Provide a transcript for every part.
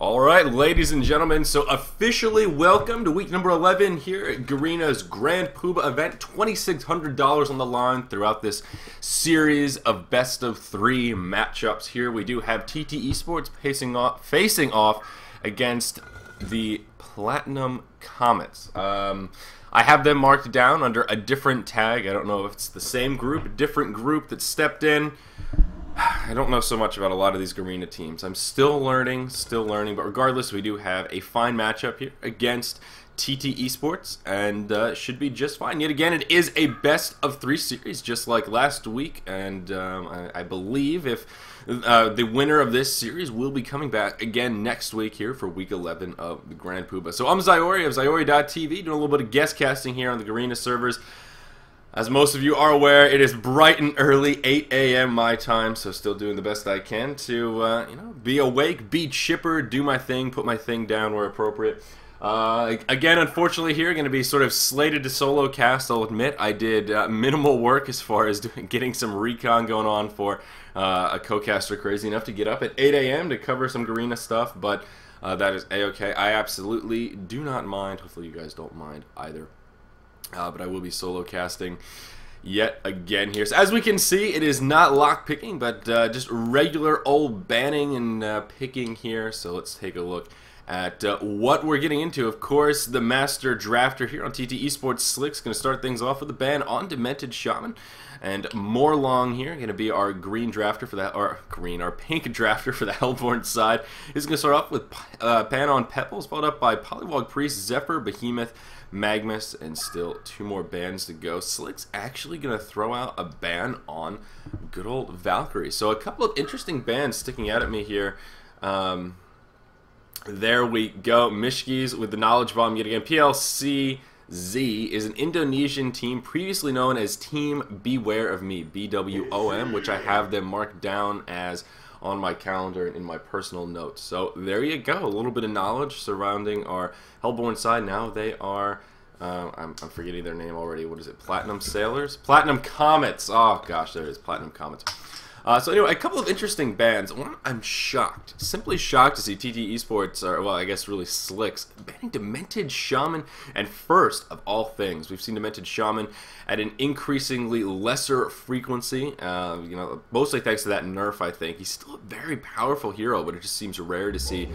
Alright, ladies and gentlemen, so officially welcome to week number 11 here at Garena's Grand Poobah event. $2,600 on the line throughout this series of best of 3 matchups here. We do have TT Esports facing off against the Platinum Comets. I have them marked down under a different tag. I don't know if it's the same group, a different group that stepped in. I don't know so much about a lot of these Garena teams. I'm still learning, but regardless, we do have a fine matchup here against TT Esports, and should be just fine. Yet again, it is a best of 3 series, just like last week, and I believe if the winner of this series will be coming back again next week here for week 11 of the Grand Poobah. So I'm Zyori of ZyoriTV, doing a little bit of guest casting here on the Garena servers. As most of you are aware, it is bright and early, 8 a.m. my time, so still doing the best I can to, you know, be awake, be chipper, do my thing, put my thing down where appropriate. Again, unfortunately here, going to be sort of slated to solo cast. I'll admit I did minimal work as far as getting some recon going on for a co-caster crazy enough to get up at 8 a.m. to cover some Garena stuff, but that is a-okay. I absolutely do not mind. Hopefully you guys don't mind either. But I will be solo casting yet again here. So as we can see, it is not lock picking, but just regular old banning and picking here. So let's take a look at what we're getting into. Of course, the master drafter here on TT Esports Slick's going to start things off with a ban on Demented Shaman. And Morlong here, going to be our green drafter for that, or green, our pink drafter for the Hellborn side. Is going to start off with ban on Pebbles, followed up by Polywog Priest, Zephyr, Behemoth, Magmus, and still 2 more bans to go. Slick's actually going to throw out a ban on good old Valkyrie. So a couple of interesting bans sticking out at me here. There we go. Mishkis with the Knowledge Bomb yet again. pLcZ is an Indonesian team previously known as Team Beware of Me, BWOM, which I have them marked down as on my calendar and in my personal notes. So there you go, a little bit of knowledge surrounding our Hellborn side. Now they are, I'm forgetting their name already. What is it? Platinum Sailors? Platinum Comets. Oh gosh, there it is, Platinum Comets. So anyway, a couple of interesting bans. One, I'm shocked, simply shocked to see TT Esports, or well, I guess really Slicks, banning Demented Shaman. And first of all things, we've seen Demented Shaman at an increasingly lesser frequency. You know, mostly thanks to that nerf, I think. He's still a very powerful hero, but it just seems rare to see,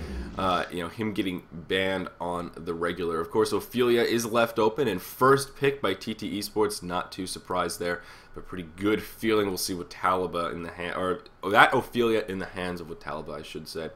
you know, him getting banned on the regular. Of course, Ophelia is left open and first picked by TT Esports. Not too surprised there. A pretty good feeling we'll see Wataliba in the hand, or that Ophelia in the hands of Wataliba, I should say.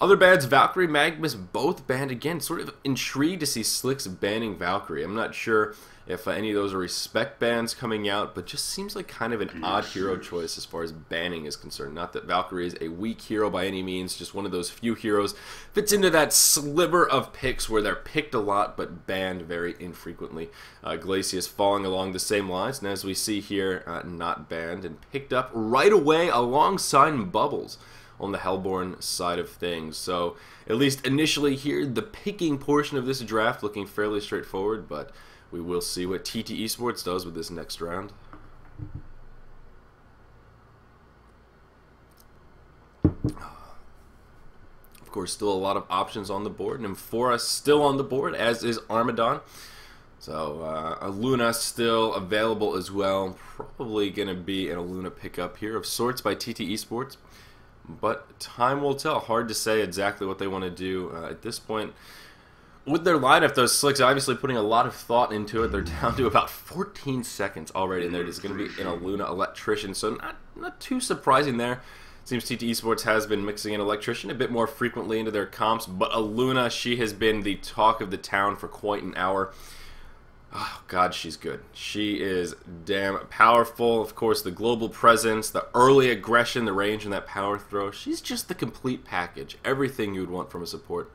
Other bans, Valkyrie, Magmus, both banned again. Sort of intrigued to see Slicks banning Valkyrie. I'm not sure if any of those are respect bans coming out, but just seems like kind of an odd hero choice as far as banning is concerned. Not that Valkyrie is a weak hero by any means, just one of those few heroes. Fits into that sliver of picks where they're picked a lot but banned very infrequently. Glacius falling along the same lines, and as we see here, not banned and picked up right away alongside Bubbles on the Hellborn side of things. So at least initially here, the picking portion of this draft looking fairly straightforward, but we will see what TT Esports does with this next round. Of course, still a lot of options on the board. Nymphora still on the board, as is Armadon. So, Luna still available as well. Probably going to be an Luna pickup here of sorts by TT Esports. But time will tell. Hard to say exactly what they want to do at this point. With their lineup, those Slicks obviously putting a lot of thought into it. They're down to about 14 seconds already, and they're just going to be in a Luna Electrician. So not too surprising there. Seems TT Esports has been mixing in Electrician a bit more frequently into their comps, but Luna, she has been the talk of the town for quite an hour. Oh, God, she's good. She is damn powerful. Of course, the global presence, the early aggression, the range, and that power throw. She's just the complete package. Everything you would want from a support.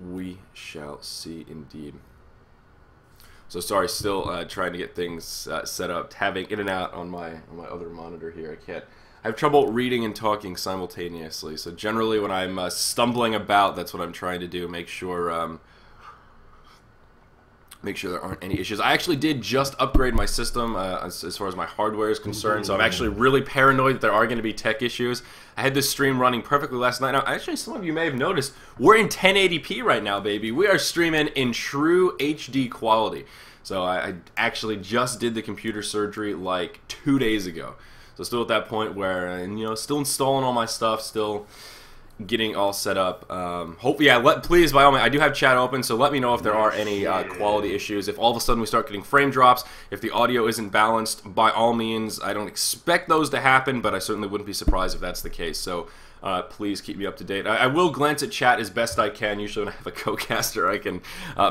We shall see indeed. So sorry, still trying to get things set up, tabbing in and out on my other monitor here. I have trouble reading and talking simultaneously. So generally, when I'm stumbling about, that's what I'm trying to do. Make sure make sure there aren't any issues. I actually did just upgrade my system as far as my hardware is concerned, so I'm actually really paranoid that there are going to be tech issues. I had this stream running perfectly last night. Now, actually, some of you may have noticed, we're in 1080p right now, baby. We are streaming in true HD quality. So I actually just did the computer surgery like 2 days ago. So still at that point where, you know, still installing all my stuff, still getting all set up. Please, by all means, I do have chat open, so let me know if there are any quality issues. If all of a sudden we start getting frame drops, if the audio isn't balanced, by all means, I don't expect those to happen, but I certainly wouldn't be surprised if that's the case. So please keep me up to date. I will glance at chat as best I can. Usually when I have a co-caster, I can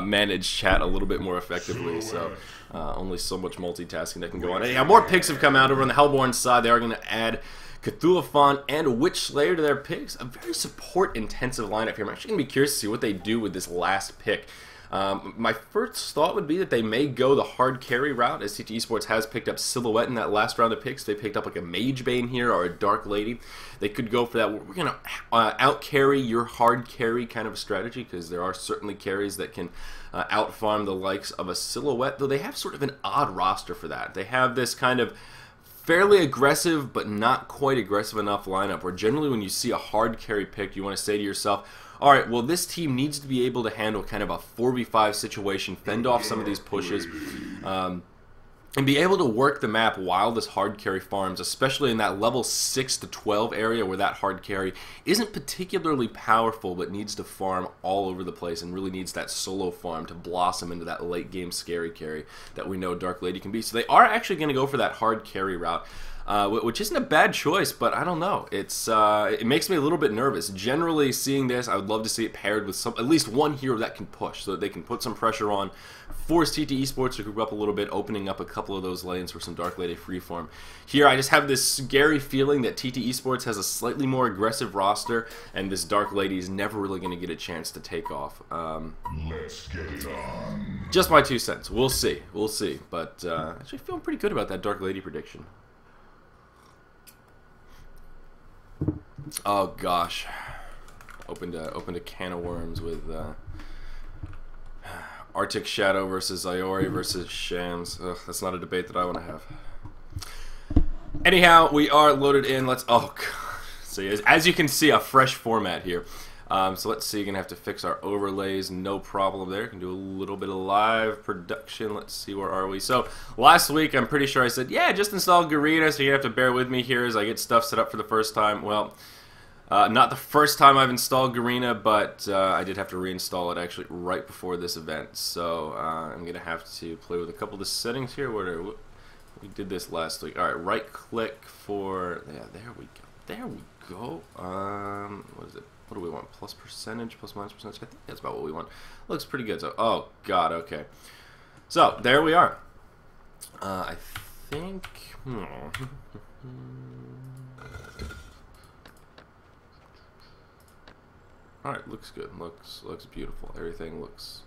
manage chat a little bit more effectively. So only so much multitasking that can go on. Yeah, more picks have come out over on the Hellborn side. They are going to add Cthulhu and Witch Slayer to their picks. A very support-intensive lineup here. I'm actually going to be curious to see what they do with this last pick. My first thought would be that they may go the hard carry route, as TT Esports has picked up Silhouette in that last round of picks. They picked up like a Mage Bane here or a Dark Lady. They could go for that. We're going to out-carry your hard carry kind of a strategy, because there are certainly carries that can out-farm the likes of a Silhouette, though they have sort of an odd roster for that. They have this kind of fairly aggressive, but not quite aggressive enough lineup, where generally when you see a hard carry pick, you want to say to yourself, alright, well, this team needs to be able to handle kind of a 4v5 situation, fend off some of these pushes, and be able to work the map while this hard carry farms, especially in that level 6 to 12 area where that hard carry isn't particularly powerful, but needs to farm all over the place and really needs that solo farm to blossom into that late game scary carry that we know Dark Lady can be. So they are actually going to go for that hard carry route. Which isn't a bad choice, but I don't know. It makes me a little bit nervous. Generally, seeing this, I would love to see it paired with at least one hero that can push, so that they can put some pressure on, force TT Esports to group up a little bit, opening up a couple of those lanes for some Dark Lady freeform. Here, I just have this scary feeling that TT Esports has a slightly more aggressive roster, and this Dark Lady is never really going to get a chance to take off. Let's get it on. Just my 2 cents. We'll see. We'll see. But actually feeling pretty good about that Dark Lady prediction. Oh gosh, opened a can of worms with Arctic Shadow versus Zyori versus Shams. Ugh, that's not a debate that I want to have. Anyhow, we are loaded in. Oh god. So as you can see, a fresh format here. So let's see. You're gonna have to fix our overlays. No problem there. Can do a little bit of live production. Let's see, where are we? So last week, I'm pretty sure I said, yeah, just install Garena. So you have to bear with me here as I get stuff set up for the first time. Well, not the first time I've installed Garena, but I did have to reinstall it actually right before this event. So I'm gonna have to play with a couple of the settings here. We did this last week. All right, right click for There we go. There we go. What is it? What do we want? Plus percentage, plus minus percentage? I think that's about what we want. Looks pretty good. So, oh god, okay. So there we are. I think. All right, looks good. Looks beautiful. Everything looks.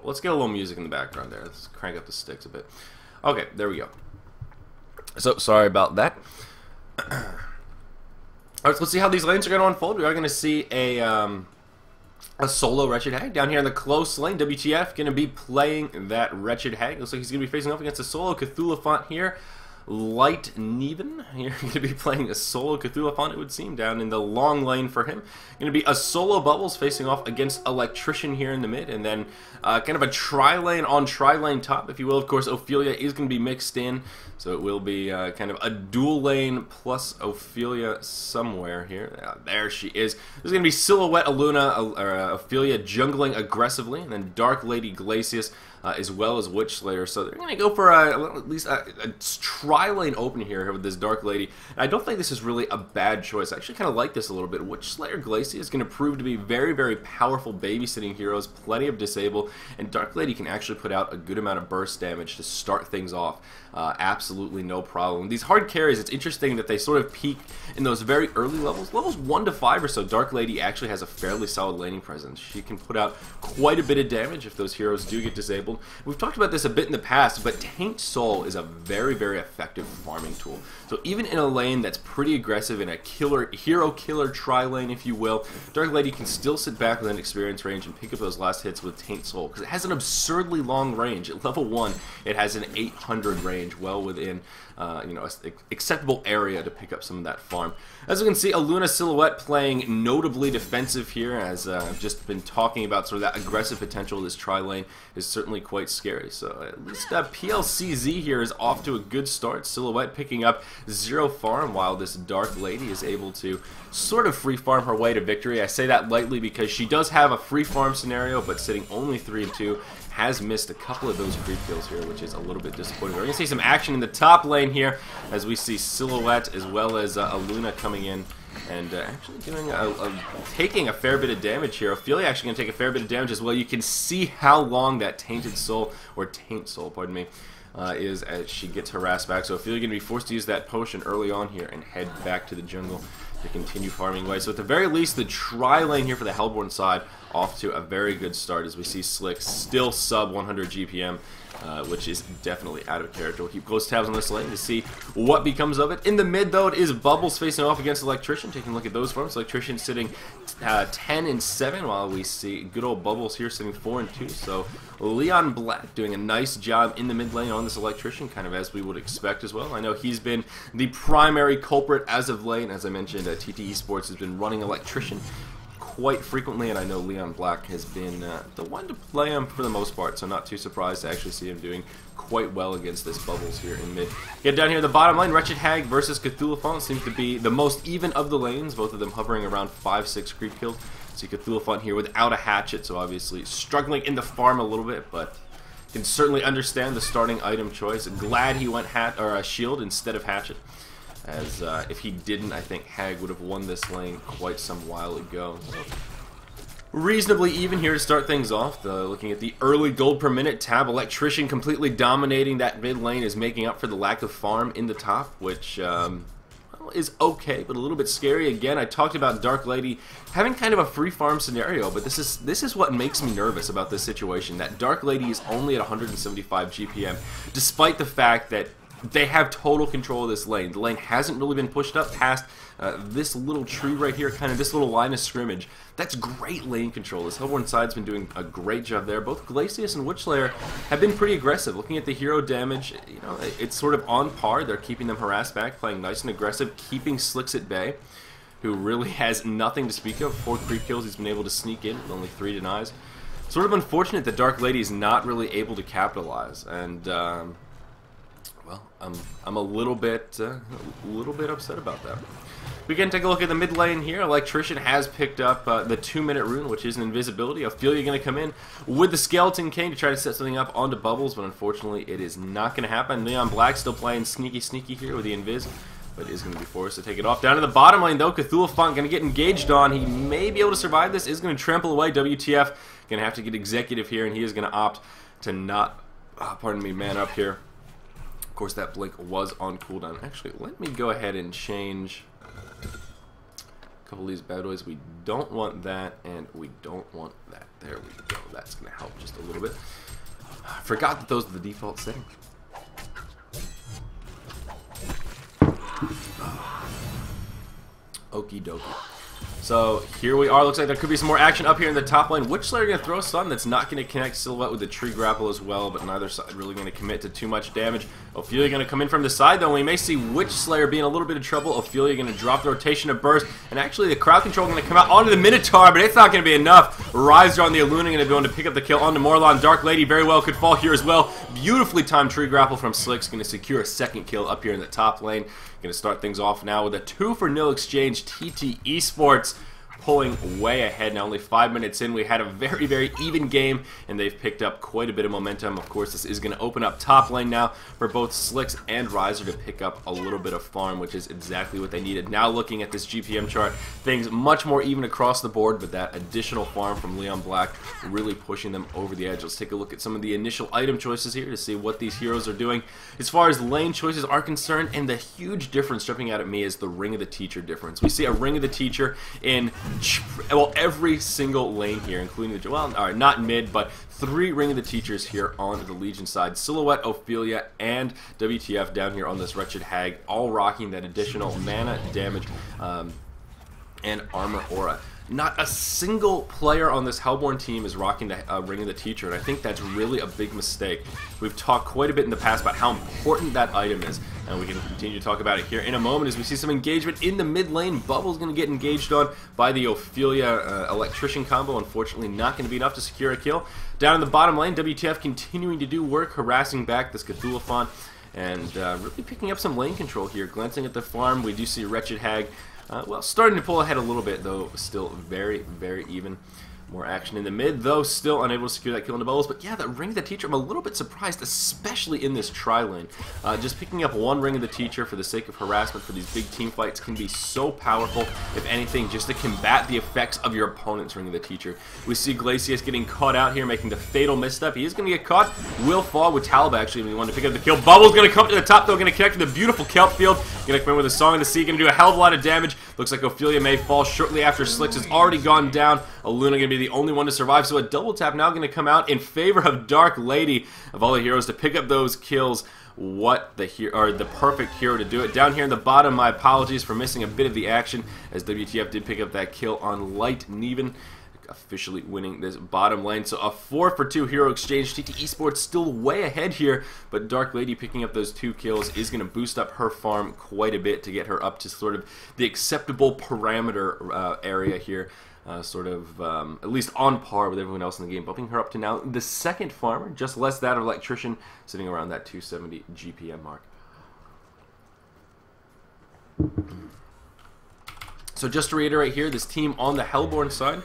Let's get a little music in the background there. Let's crank up the sticks a bit. Okay, there we go. So sorry about that. Alright, so let's see how these lanes are going to unfold. We are going to see a solo Wretched Hag down here in the close lane. WTF going to be playing that Wretched Hag. Looks like he's going to be facing off against a solo Cthulhu here. Light Neven here going to be playing a solo Cthulhu, it would seem, down in the long lane for him. Going to be a solo Bubbles facing off against Electrician here in the mid, and then kind of a tri-lane on tri-lane top, if you will. Of course, Ophelia is going to be mixed in, so it will be kind of a dual lane plus Ophelia somewhere here. There she is. There's going to be Silhouette Ophelia jungling aggressively, and then Dark Lady Glacius, as well as Witch Slayer. So they're going to go for at least a tri-lane open here with this Dark Lady. And I don't think this is really a bad choice. I actually kind of like this a little bit. Witch Slayer Glacius is going to prove to be very, very powerful babysitting heroes, plenty of disable, and Dark Lady can actually put out a good amount of burst damage to start things off. Absolutely no problem. These hard carries, it's interesting that they sort of peak in those very early levels. Levels 1 to 5 or so, Dark Lady actually has a fairly solid laning presence. She can put out quite a bit of damage if those heroes do get disabled. Soul. We've talked about this a bit in the past, but Taint Soul is a very, very effective farming tool. So even in a lane that's pretty aggressive, in a hero killer tri-lane, if you will, Dark Lady can still sit back with an experience range and pick up those last hits with Taint Soul, because it has an absurdly long range. At level 1, it has an 800 range, well within you know, an acceptable area to pick up some of that farm. As we can see, a Luna Silhouette playing notably defensive here, as I've just been talking about. Sort of that aggressive potential of this tri-lane is certainly quite scary. So at least pLcZ here is off to a good start. Silhouette picking up 0 farm, while this Dark Lady is able to sort of free farm her way to victory. I say that lightly because she does have a free farm scenario, but sitting only 3 and 2. Has missed a couple of those creep kills here, which is a little bit disappointing. We're going to see some action in the top lane here, as we see Silhouette as well as a Luna coming in and actually doing taking a fair bit of damage here. Ophelia actually going to take a fair bit of damage as well. You can see how long that Tainted Soul, or Taint Soul, pardon me, is as she gets harassed back. So Ophelia going to be forced to use that potion early on here and head back to the jungle to continue farming away. So at the very least, the tri-lane here for the Hellborn side off to a very good start, as we see Slick still sub 100 GPM, which is definitely out of character. We'll keep close tabs on this lane to see what becomes of it. In the mid, though, it is Bubbles facing off against Electrician. Taking a look at those farms, Electrician sitting 10 and 7, while we see good old Bubbles here sitting 4 and 2. So Leon Black doing a nice job in the mid lane on this Electrician, kind of as we would expect as well. I know he's been the primary culprit as of late. As I mentioned, TT Esports has been running Electrician quite frequently, and I know Leon Black has been the one to play him for the most part, so not too surprised to actually see him doing quite well against this Bubbles here in mid. Get down here, the bottom lane, Wretched Hag versus Cthulhu seems to be the most even of the lanes, both of them hovering around 5-6 creep kills. See Cthulhu here without a hatchet, so obviously struggling in the farm a little bit, but can certainly understand the starting item choice. Glad he went shield instead of hatchet, as if he didn't, I think Hag would have won this lane quite some while ago. So, reasonably even here to start things off. Looking at the early gold per minute tab, Electrician completely dominating that mid lane is making up for the lack of farm in the top, which is okay, but a little bit scary. Again, I talked about Dark Lady having kind of a free farm scenario, but this is what makes me nervous about this situation. That Dark Lady is only at 175 GPM, despite the fact that they have total control of this lane. The lane hasn't really been pushed up past this little tree right here, kind of this little line of scrimmage. That's great lane control. This Hellborn side's been doing a great job there. Both Glacius and Witchslayer have been pretty aggressive. Looking at the hero damage, you know, it's sort of on par. They're keeping them harassed back, playing nice and aggressive, keeping Slicks at bay, who really has nothing to speak of. 4 creep kills he's been able to sneak in with only 3 denies. Sort of unfortunate that Dark Lady is not really able to capitalize, and well, I'm a little bit upset about that. We can take a look at the mid lane here. Electrician has picked up the 2-minute rune, which is an invisibility. Ophelia going to come in with the Skeleton King to try to set something up onto Bubbles, but unfortunately it is not going to happen. Leon Black still playing sneaky here with the invis, but is going to be forced to take it off. Down to the bottom lane, though, Cthulhu going to get engaged on. He may be able to survive this. Is going to trample away. WTF going to have to get executive here, and he is going to opt to not, pardon me, man up here. Of course, that blink was on cooldown. Actually, let me go ahead and change a couple of these bad boys. We don't want that, and we don't want that. There we go. That's going to help just a little bit. I forgot that those are the default settings. Okie dokie. So here we are. Looks like there could be some more action up here in the top lane. Witchslayer going to throw a stun that's not going to connect Silhouette with the tree grapple as well, but neither side really going to commit to too much damage. Ophelia going to come in from the side, though. We may see Witchslayer be in a little bit of trouble. Ophelia going to drop the rotation of burst, and actually the crowd control going to come out onto the Minotaur, but it's not going to be enough. Riser on the Illuna going to be able to pick up the kill onto Morlon. Dark Lady very well could fall here as well. Beautifully timed tree grapple from Slicks, going to secure a second kill up here in the top lane. Going to start things off now with a 2-for-0 exchange. TT Esports pulling way ahead now. Only 5 minutes in, we had a very even game, and they've picked up quite a bit of momentum. Of course, this is going to open up top lane now for both Slicks and Riser to pick up a little bit of farm, which is exactly what they needed. Now looking at this GPM chart, things much more even across the board, but that additional farm from Leon Black really pushing them over the edge. Let's take a look at some of the initial item choices here to see what these heroes are doing as far as lane choices are concerned, and the huge difference jumping out at me is the Ring of the Teacher difference. We see a Ring of the Teacher in well, every single lane here, including the, well, all right, not mid, but 3 Ring of the Teachers here on the Legion side. Silhouette, Ophelia, and WTF down here on this Wretched Hag, all rocking that additional mana, damage, and armor aura. Not a single player on this Hellborn team is rocking the Ring of the Teacher, and I think that's really a big mistake. We've talked quite a bit in the past about how important that item is, and we can continue to talk about it here in a moment as we see some engagement in the mid lane. Bubble's going to get engaged on by the Ophelia Electrician combo. Unfortunately, not going to be enough to secure a kill. Down in the bottom lane, WTF continuing to do work, harassing back this Cthulhuphon, and really picking up some lane control here. Glancing at the farm, we do see Wretched Hag, well, starting to pull ahead a little bit, though still very, very even. More action in the mid, though still unable to secure that kill into Bubbles. But yeah, that Ring of the Teacher, I'm a little bit surprised, especially in this tri-lane. Just picking up 1 Ring of the Teacher for the sake of harassment for these big team fights can be so powerful, if anything, just to combat the effects of your opponent's Ring of the Teacher. We see Glacius getting caught out here, making the fatal misstep. He is going to get caught, will fall with Talba actually when he wanted to pick up the kill. Bubbles going to come to the top, though, going to connect with the beautiful Kelp Field. Going to come in with a Song of the Sea, going to do a hell of a lot of damage. Looks like Ophelia may fall shortly after Slicks has already gone down. Aluna going to be the only one to survive, so a double tap now going to come out in favor of Dark Lady, of all the heroes, to pick up those kills. What the perfect hero to do it. Down here in the bottom, my apologies for missing a bit of the action, as WTF did pick up that kill on Light Neven, officially winning this bottom lane. So a 4-for-2 hero exchange. TT Esports still way ahead here, but Dark Lady picking up those 2 kills is going to boost up her farm quite a bit to get her up to sort of the acceptable parameter area here. Sort of at least on par with everyone else in the game, bumping her up to now the 2nd farmer, just less that of Electrician, sitting around that 270 GPM mark. So just to reiterate here, this team on the Hellborn side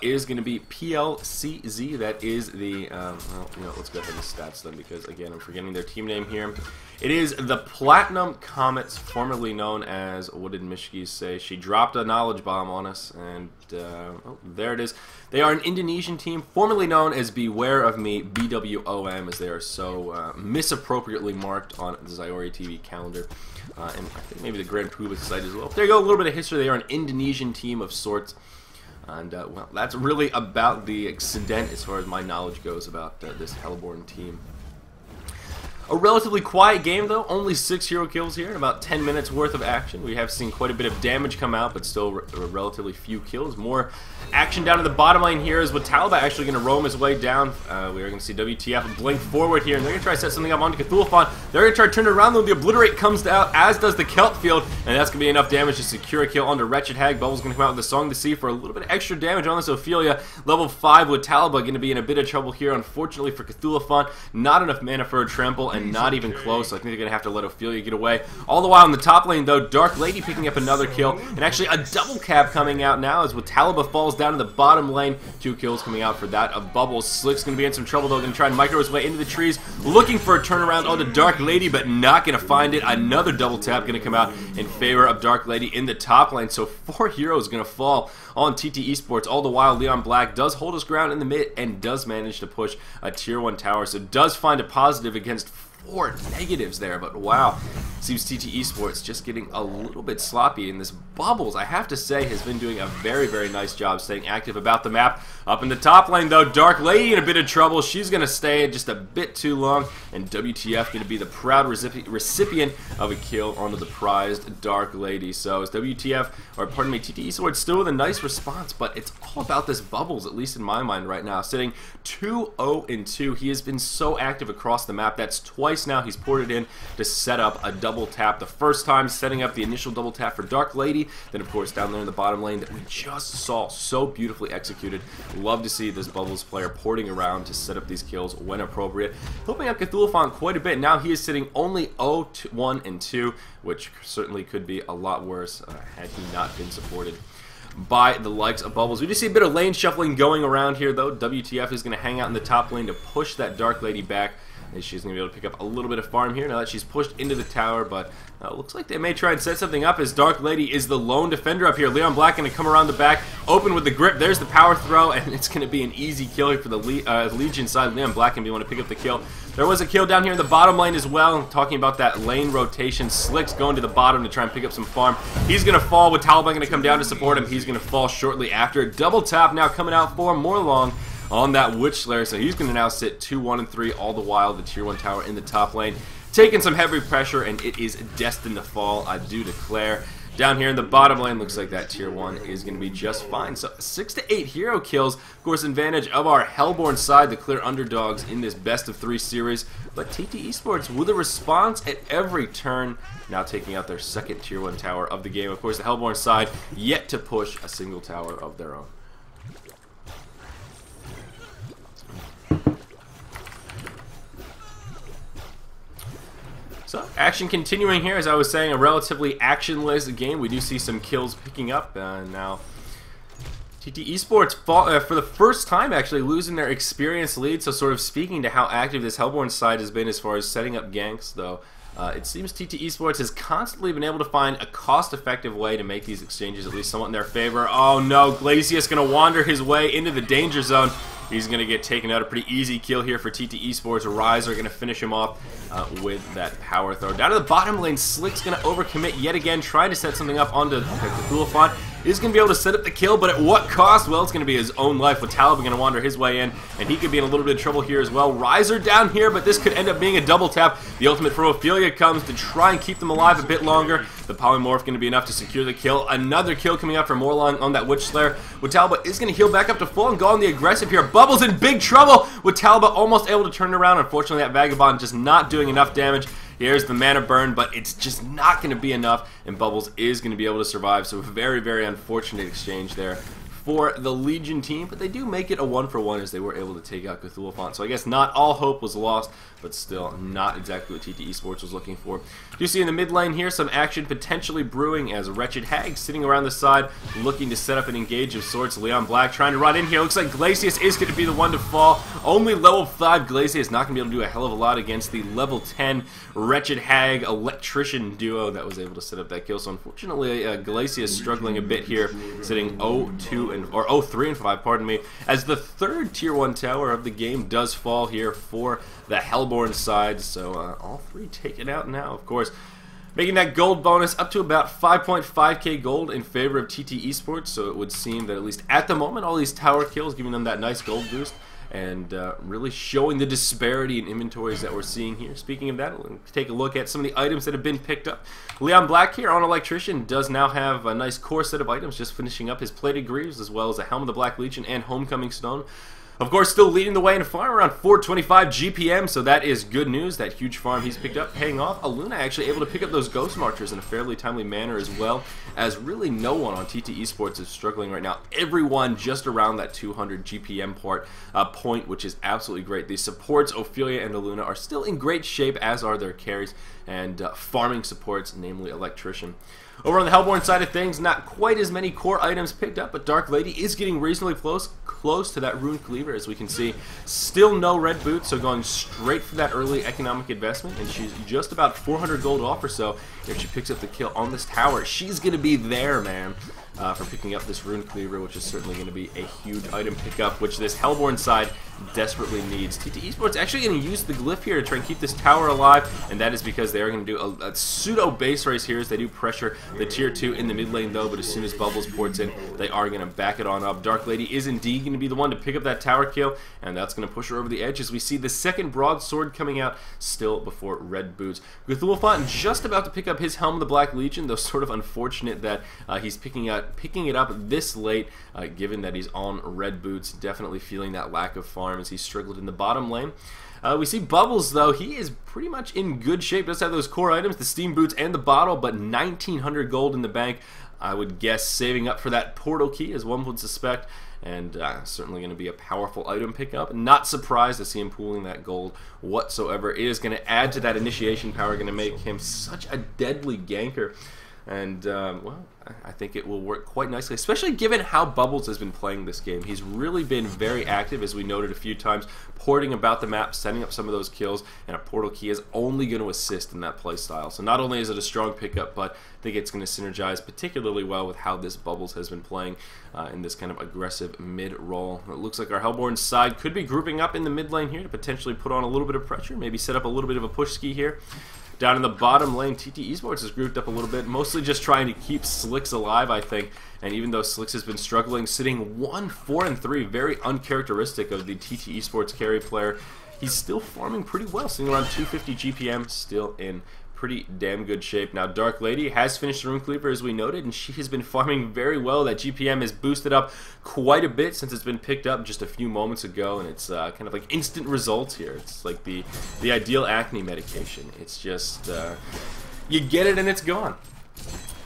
is going to be pLcZ. That is the, well, you know, let's go ahead and stats them, because again, I'm forgetting their team name here. It is the Platinum Comets, formerly known as, what did Mishki say? She dropped a knowledge bomb on us, and oh, there it is. They are an Indonesian team, formerly known as Beware of Me, BWOM, as they are so misappropriately marked on the ZyoriTV calendar. And I think maybe the Grand Poobah site as well. There you go, a little bit of history. They are an Indonesian team of sorts. And, well, that's really about the extent as far as my knowledge goes about this Hellborn team. A relatively quiet game, though. Only 6 hero kills here in about 10 minutes worth of action. We have seen quite a bit of damage come out, but still relatively few kills. More action down in the bottom lane here is with Talba actually going to roam his way down. We are going to see WTF blink forward here, and they're going to try to set something up onto Cthulhuphon. They're going to try to turn it around, though. The Obliterate comes out, as does the Kelp Field, and that's going to be enough damage to secure a kill onto Wretched Hag. Bubble's going to come out with the Song of the Sea for a little bit of extra damage on this Ophelia. Level 5 with Talba going to be in a bit of trouble here, unfortunately for Cthulhuphon. Not enough mana for a trample, and not even close, so I think they're going to have to let Ophelia get away. All the while in the top lane, though, Dark Lady picking up another kill, and actually a double cap coming out now, as with Talba falls down in the bottom lane. 2 kills coming out for that of Bubbles. Slick's going to be in some trouble, though, going to try and micro his way into the trees, looking for a turnaround onto Dark Lady, but not going to find it. Another double tap going to come out in favor of Dark Lady in the top lane, so 4 heroes going to fall on TT Esports. All the while, Leon Black does hold his ground in the mid and does manage to push a tier 1 tower, so does find a positive against 4 negatives there, but wow, seems TT Esports just getting a little bit sloppy, and this Bubbles, I have to say, has been doing a very, very nice job staying active about the map. Up in the top lane, though, Dark Lady in a bit of trouble. She's going to stay just a bit too long, and WTF going to be the proud recipient of a kill onto the prized Dark Lady. So it's WTF, or pardon me, TT Esports still with a nice response, but it's all about this Bubbles, at least in my mind right now, sitting 2-0-2. He has been so active across the map. That's twice now he's poured it in to set up a double tap. The first time setting up the initial double tap for Dark Lady, then of course down there in the bottom lane that we just saw so beautifully executed. Love to see this Bubbles player porting around to set up these kills when appropriate. Helping out Cthulhuphon quite a bit. Now he is sitting only 0-1-2, which certainly could be a lot worse had he not been supported by the likes of Bubbles. We do see a bit of lane shuffling going around here, though. WTF is going to hang out in the top lane to push that Dark Lady back. And she's going to be able to pick up a little bit of farm here now that she's pushed into the tower, but looks like they may try and set something up as Dark Lady is the lone defender up here. Leon Black going to come around the back, open with the grip. There's the power throw, and it's going to be an easy kill here for the Legion side. Leon Black going to be able to pick up the kill. There was a kill down here in the bottom lane as well. Talking about that lane rotation, Slick's going to the bottom to try and pick up some farm. He's going to fall with Taliban going to come down to support him. He's going to fall shortly after. Double tap now coming out for Morlong on that Witch Slayer, so he's going to now sit 2, 1, and 3 all the while. The tier 1 tower in the top lane taking some heavy pressure, and it is destined to fall, I do declare. Down here in the bottom lane, looks like that tier 1 is going to be just fine. So 6 to 8 hero kills, of course, advantage of our Hellborn side, the clear underdogs in this best of 3 series. But TT Esports with a response at every turn, now taking out their second tier 1 tower of the game. Of course, the Hellborn side yet to push a single tower of their own. So, action continuing here, as I was saying, a relatively actionless game. We do see some kills picking up. Now, TT Esports, for the first time, actually losing their experience lead. So, sort of speaking to how active this Hellborn side has been as far as setting up ganks, though, it seems TT Esports has constantly been able to find a cost-effective way to make these exchanges at least somewhat in their favor. Oh no, Glacius going to wander his way into the danger zone. He's going to get taken out. A pretty easy kill here for TT Esports. Riser going to finish him off with that power throw. Down to the bottom lane, Slick's going to overcommit yet again, trying to set something up onto Cthulhu. He's going to be able to set up the kill, but at what cost? Well, it's going to be his own life, with Taliban going to wander his way in, and he could be in a little bit of trouble here as well. Riser down here, but this could end up being a double tap. The ultimate from Ophelia comes to try and keep them alive a bit longer. The Polymorph going to be enough to secure the kill. Another kill coming out from Morlong on that Witch Slayer. With Talba is going to heal back up to full and go on the aggressive here. Bubbles in big trouble, with Talba almost able to turn it around. Unfortunately, that Vagabond just not doing enough damage. Here's the mana burn, but it's just not going to be enough, and Bubbles is going to be able to survive. So very, very unfortunate exchange there for the Legion team, but they do make it a 1-for-1 as they were able to take out Cthulhu. So I guess not all hope was lost, but still not exactly what TT Esports was looking for. You see in the mid lane here some action potentially brewing as Wretched Hag sitting around the side looking to set up an engage of sorts. Leon Black trying to run in here. Looks like Glacius is going to be the one to fall. Only level 5 Glacius, not going to be able to do a hell of a lot against the level 10 Wretched Hag Electrician duo that was able to set up that kill. So unfortunately Glacius struggling a bit here, sitting 0-3 and 5, pardon me, as the third tier 1 tower of the game does fall here for the Hellborn side. So all 3 taken out now, of course, making that gold bonus up to about 5.5k gold in favor of TT Esports. So it would seem that at least at the moment, all these tower kills giving them that nice gold boost, and really showing the disparity in inventories that we're seeing here. Speaking of that, let's take a look at some of the items that have been picked up. Leon Black here on Electrician does now have a nice core set of items, just finishing up his Plated Greaves as well as a Helm of the Black Legion and Homecoming Stone. Of course, still leading the way in farm around 425 GPM, so that is good news. That huge farm he's picked up paying off. Aluna actually able to pick up those Ghost Marchers in a fairly timely manner, as well as really no one on TT Esports is struggling right now. Everyone just around that 200 GPM point, which is absolutely great. The supports, Ophelia and Aluna, are still in great shape, as are their carries and farming supports, namely Electrician. Over on the Hellborn side of things, not quite as many core items picked up, but Dark Lady is getting reasonably close to that Rune Cleaver, as we can see. Still no red boots, so going straight for that early economic investment, and she's just about 400 gold off or so if she picks up the kill on this tower. She's going to be there, man, for picking up this Rune Cleaver, which is certainly going to be a huge item pickup, which this Hellborn side desperately needs. TT Esports actually going to use the glyph here to try and keep this tower alive, and that is because they are going to do a pseudo base race here as they do pressure the tier 2 in the mid lane, though. But as soon as Bubbles ports in, they are going to back it on up. Dark Lady is indeed going to be the one to pick up that tower kill, and that's going to push her over the edge as we see the second broadsword coming out still before red boots. Cthulhu just about to pick up his Helm of the Black Legion, though sort of unfortunate that he's picking it up this late, given that he's on red boots. Definitely feeling that lack of farm as he struggled in the bottom lane. We see Bubbles, though. He is pretty much in good shape. Does have those core items, the steam boots and the bottle, but 1,900 gold in the bank. I would guess saving up for that portal key, as one would suspect, and certainly going to be a powerful item pickup. Not surprised to see him pooling that gold whatsoever. It is going to add to that initiation power, going to make him such a deadly ganker. And, well, I think it will work quite nicely, especially given how Bubbles has been playing this game. He's really been very active, as we noted a few times, porting about the map, setting up some of those kills, and a portal key is only going to assist in that play style. So not only is it a strong pickup, but I think it's going to synergize particularly well with how this Bubbles has been playing in this kind of aggressive mid-roll. It looks like our Hellborn side could be grouping up in the mid lane here to potentially put on a little bit of pressure, maybe set up a little bit of a push ski here. Down in the bottom lane, TT Esports has grouped up a little bit, mostly just trying to keep Slicks alive, I think. And even though Slicks has been struggling, sitting 1-4-3, very uncharacteristic of the TT Esports carry player, he's still farming pretty well, sitting around 250 GPM, still in pretty damn good shape. Now, Dark Lady has finished the Rune Cleaver, as we noted, and she has been farming very well. That GPM is boosted up quite a bit since it's been picked up just a few moments ago, and it's kind of like instant results here. It's like the ideal acne medication. It's just, you get it and it's gone.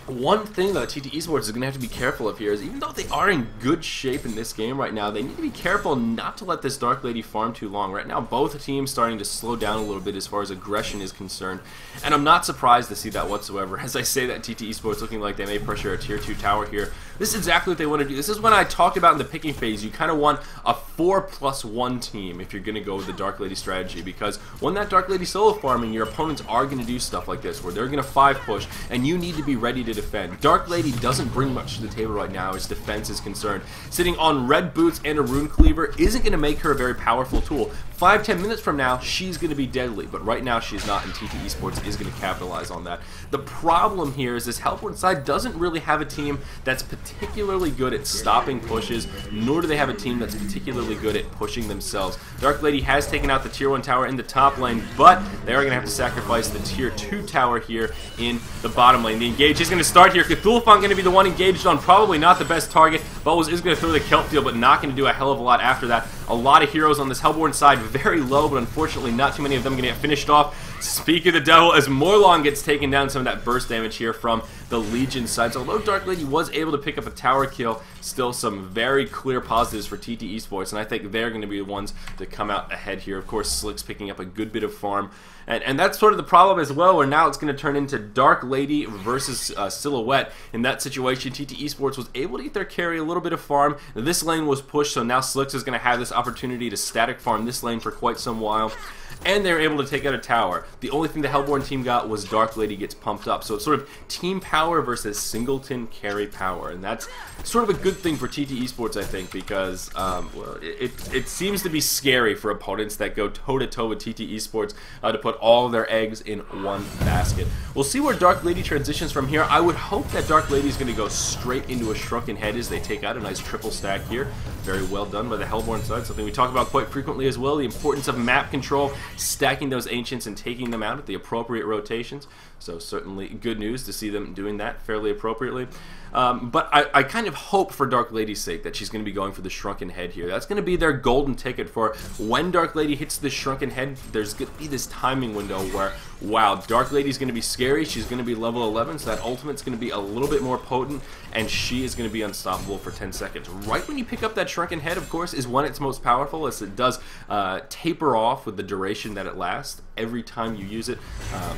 One thing that TT Esports is going to have to be careful of here is, even though they are in good shape in this game right now, they need to be careful not to let this Dark Lady farm too long. Right now, both teams starting to slow down a little bit as far as aggression is concerned, and I'm not surprised to see that whatsoever. As I say that, TT Esports looking like they may pressure a tier 2 tower here. This is exactly what they want to do. This is when I talked about in the picking phase, you kind of want a 4+1 team if you're going to go with the Dark Lady strategy, because when that Dark Lady solo farming, your opponents are going to do stuff like this, where they're going to 5-push, and you need to be ready to defend. Dark Lady doesn't bring much to the table right now as defense is concerned. Sitting on red boots and a Rune Cleaver isn't going to make her a very powerful tool. 5-10 minutes from now, she's going to be deadly, but right now she's not, and TT Esports is going to capitalize on that. The problem here is this Hellborn side doesn't really have a team that's particularly good at stopping pushes, nor do they have a team that's particularly good at pushing themselves. Dark Lady has taken out the tier 1 tower in the top lane, but they are going to have to sacrifice the tier 2 tower here in the bottom lane. The engage is going to start here. Cthulhu going to be the one engaged on, probably not the best target. Bubbles is going to throw the Kelp Field, but not going to do a hell of a lot after that. A lot of heroes on this Hellborn side, very low, but unfortunately not too many of them going to get finished off. Speak of the devil, as Morlong gets taken down, some of that burst damage here from the Legion side. So although Dark Lady was able to pick up a tower kill, still some very clear positives for TT Esports, and I think they're going to be the ones to come out ahead here. Of course, Slick's picking up a good bit of farm, and that's sort of the problem as well, where now it's going to turn into Dark Lady versus Silhouette. In that situation, TT Esports was able to get their carry a little bit of farm. This lane was pushed, so now Slicks is going to have this opportunity to static farm this lane for quite some while. And they were able to take out a tower. The only thing the Hellborn team got was Dark Lady gets pumped up. So it's sort of team power versus singleton carry power. And that's sort of a good thing for TT Esports, I think, because well, it seems to be scary for opponents that go toe-to-toe with TT Esports to put all of their eggs in one basket. We'll see where Dark Lady transitions from here. I would hope that Dark Lady is going to go straight into a Shrunken Head as they take out a nice triple stack here. Very well done by the Hellborn side, something we talk about quite frequently as well, the importance of map control, stacking those Ancients and taking them out at the appropriate rotations. So certainly good news to see them doing that fairly appropriately. But I kind of hope for Dark Lady's sake that she's going to be going for the Shrunken Head here. That's going to be their golden ticket for when Dark Lady hits the Shrunken Head. There's going to be this timing window where, wow, Dark Lady's going to be scary. She's going to be level 11, so that ultimate's going to be a little bit more potent, and she is going to be unstoppable for 10 seconds. Right when you pick up that Shrunken Head, of course, is when it's most powerful, as it does taper off with the duration that it lasts every time you use it,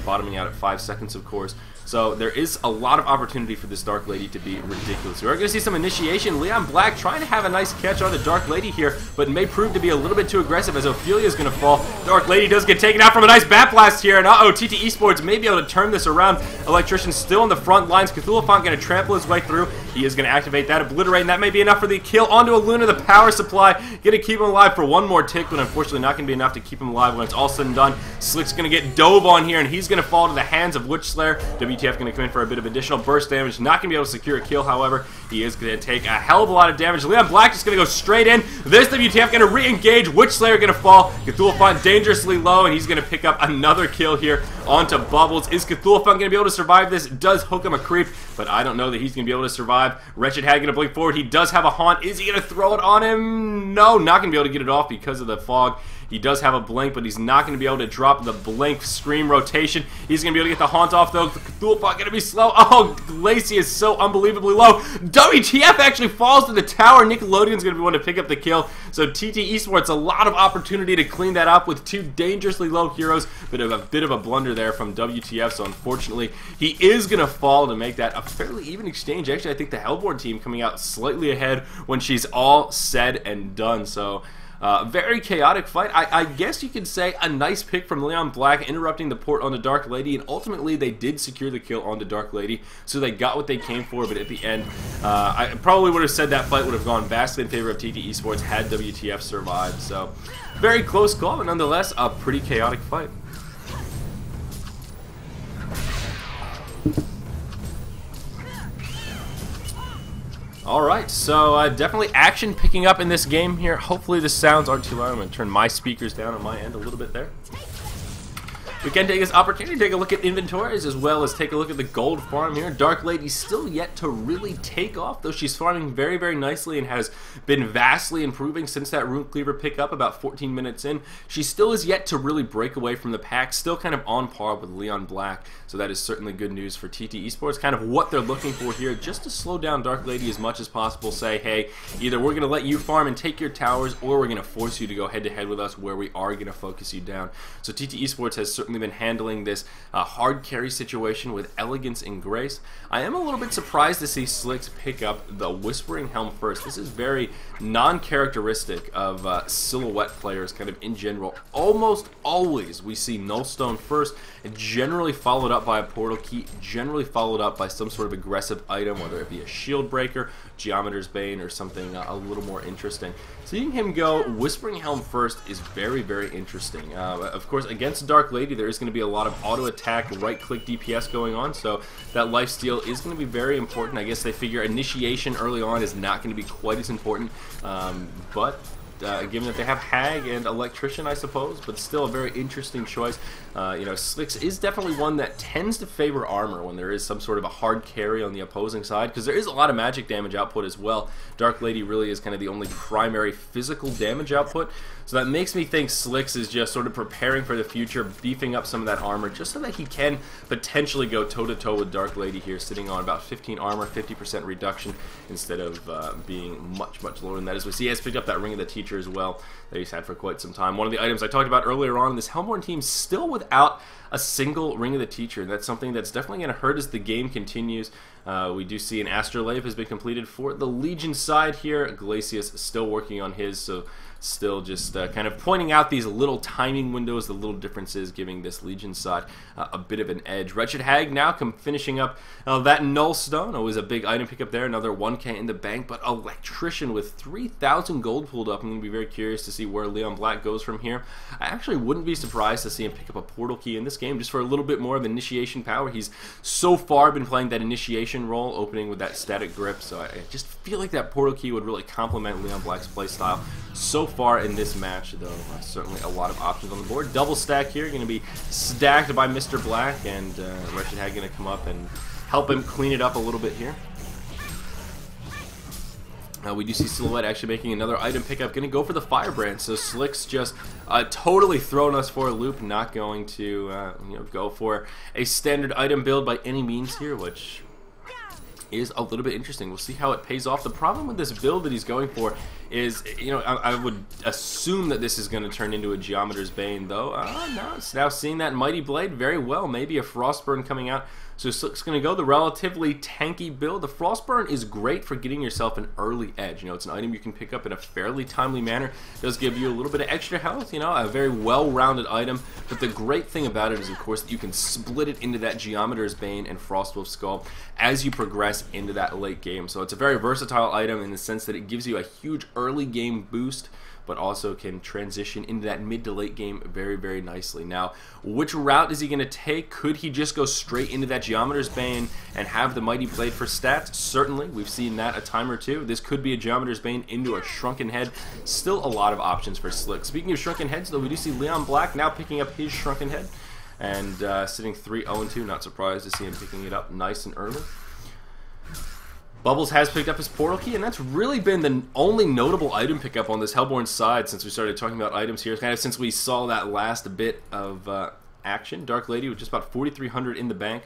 bottoming out at 5 seconds, of course. So there is a lot of opportunity for this Dark Lady to be ridiculous. We're going to see some initiation. Leon Black trying to have a nice catch on the Dark Lady here, but may prove to be a little bit too aggressive as Ophelia is going to fall. Dark Lady does get taken out from a nice Bat Blast here, and uh-oh, TT Esports may be able to turn this around. Electrician still in the front lines. Cthulhu going to trample his way through. He is going to activate that Obliterate, and that may be enough for the kill onto a Luna, the power supply. Going to keep him alive for one more tick, but unfortunately not going to be enough to keep him alive when it's all said and done. Slick's going to get dove on here, and he's going to fall to the hands of Witch Slayer. WTF going to come in for a bit of additional burst damage. Not going to be able to secure a kill, however. He is going to take a hell of a lot of damage. Leon Black just going to go straight in. This WTF going to re-engage. Witch Slayer going to fall. Cthulhu dangerously low, and he's going to pick up another kill here onto Bubbles. Is Cthulhu going to be able to survive this? Does hook him a creep, but I don't know that he's going to be able to survive. Wretched Hag going to blink forward. He does have a haunt. Is he going to throw it on him? No, not going to be able to get it off because of the fog. He does have a blink, but he's not going to be able to drop the blink scream rotation. He's going to be able to get the haunt off, though. The Cthulhu Pot going to be slow. Oh, Glacy is so unbelievably low. WTF actually falls to the tower. Nickelodeon's going to be one to pick up the kill. So TT Esports, a lot of opportunity to clean that up with two dangerously low heroes. Bit of a blunder there from WTF, so unfortunately he is going to fall to make that a fairly even exchange. Actually, I think the Hellborn team coming out slightly ahead when she's all said and done. So very chaotic fight. I guess you could say a nice pick from Leon Black, interrupting the port onto Dark Lady, and ultimately they did secure the kill onto Dark Lady, so they got what they came for. But at the end, I probably would have said that fight would have gone vastly in favor of TT Esports had WTF survived. So very close call, but nonetheless a pretty chaotic fight. Alright, so definitely action picking up in this game here. Hopefully the sounds aren't too loud. I'm going to turn my speakers down on my end a little bit there. We can take this opportunity to take a look at inventories as well as take a look at the gold farm here. Dark Lady's still yet to really take off, though she's farming very, very nicely and has been vastly improving since that Rune Cleaver pickup about 14 minutes in. She still is yet to really break away from the pack, still kind of on par with Leon Black, so that is certainly good news for TT Esports. Kind of what they're looking for here, just to slow down Dark Lady as much as possible. Say, hey, either we're going to let you farm and take your towers, or we're going to force you to go head-to-head with us where we are going to focus you down. So TT Esports has certainly been handling this hard carry situation with elegance and grace. I am a little bit surprised to see Slicks pick up the Whispering Helm first. This is very non-characteristic of Silhouette players kind of in general. Almost always we see Nullstone first, and generally followed up by a Portal Key, generally followed up by some sort of aggressive item, whether it be a Shield Breaker, Geometer's Bane, or something a little more interesting. Seeing him go Whispering Helm first is very, very interesting. Of course, against Dark Lady, there is going to be a lot of auto attack, right-click DPS going on, so that lifesteal is going to be very important. I guess they figure initiation early on is not going to be quite as important, but given that they have Hag and Electrician, I suppose, but still a very interesting choice. You know, Slicks is definitely one that tends to favor armor when there is some sort of a hard carry on the opposing side, because there is a lot of magic damage output as well. Dark Lady really is kind of the only primary physical damage output, so that makes me think Slicks is just sort of preparing for the future, beefing up some of that armor, just so that he can potentially go toe-to-toe with Dark Lady here, sitting on about 15 armor, 50% reduction, instead of being much, much lower than that. As we see, he has picked up that Ring of the Teacher as well that he's had for quite some time. One of the items I talked about earlier on, this Hellborn team still without a single Ring of the Teacher, and that's something that's definitely going to hurt as the game continues. We do see an Astrolabe has been completed for the Legion side here. Glacius still working on his, so still just kind of pointing out these little timing windows, the little differences, giving this Legion side a bit of an edge. Wretched Hag now finishing up that Nullstone. Always a big item pickup there, another 1k in the bank, but Electrician with 3,000 gold pulled up. I'm going to be very curious to see where Leon Black goes from here. I actually wouldn't be surprised to see him pick up a Portal Key in this game, just for a little bit more of initiation power. He's so far been playing that initiation role, opening with that static grip, so I just feel like that Portal Key would really complement Leon Black's playstyle so far in this match, though. Certainly a lot of options on the board. Double stack here, going to be stacked by Mr. Black, and Wretched Hag going to come up and help him clean it up a little bit here. We do see Silhouette actually making another item pickup, going to go for the Firebrand. So Slicks just totally throwing us for a loop, not going to you know, go for a standard item build by any means here, which is a little bit interesting. We'll see how it pays off. The problem with this build that he's going for is, you know, I would assume that this is going to turn into a Geometer's Bane, though. No, it's now seeing that Mighty Blade very well. Maybe a Frostburn coming out. So Slick's going to go the relatively tanky build. The Frostburn is great for getting yourself an early edge. You know, it's an item you can pick up in a fairly timely manner. It does give you a little bit of extra health, you know, a very well-rounded item. But the great thing about it is, of course, that you can split it into that Geometer's Bane and Frostwolf Skull as you progress into that late game. So it's a very versatile item in the sense that it gives you a huge early game boost, but also can transition into that mid to late game very, very nicely. Now, which route is he going to take? Could he just go straight into that Geometer's Bane and have the Mighty Blade for stats? Certainly, we've seen that a time or two. This could be a Geometer's Bane into a Shrunken Head. Still a lot of options for Slick. Speaking of Shrunken Heads, though, we do see Leon Black now picking up his Shrunken Head, and sitting 3-0-2. Not surprised to see him picking it up nice and early. Bubbles has picked up his portal key, and that's really been the only notable item pickup on this Hellborn side since we started talking about items here, kind of since we saw that last bit of action. Dark Lady with just about 4,300 in the bank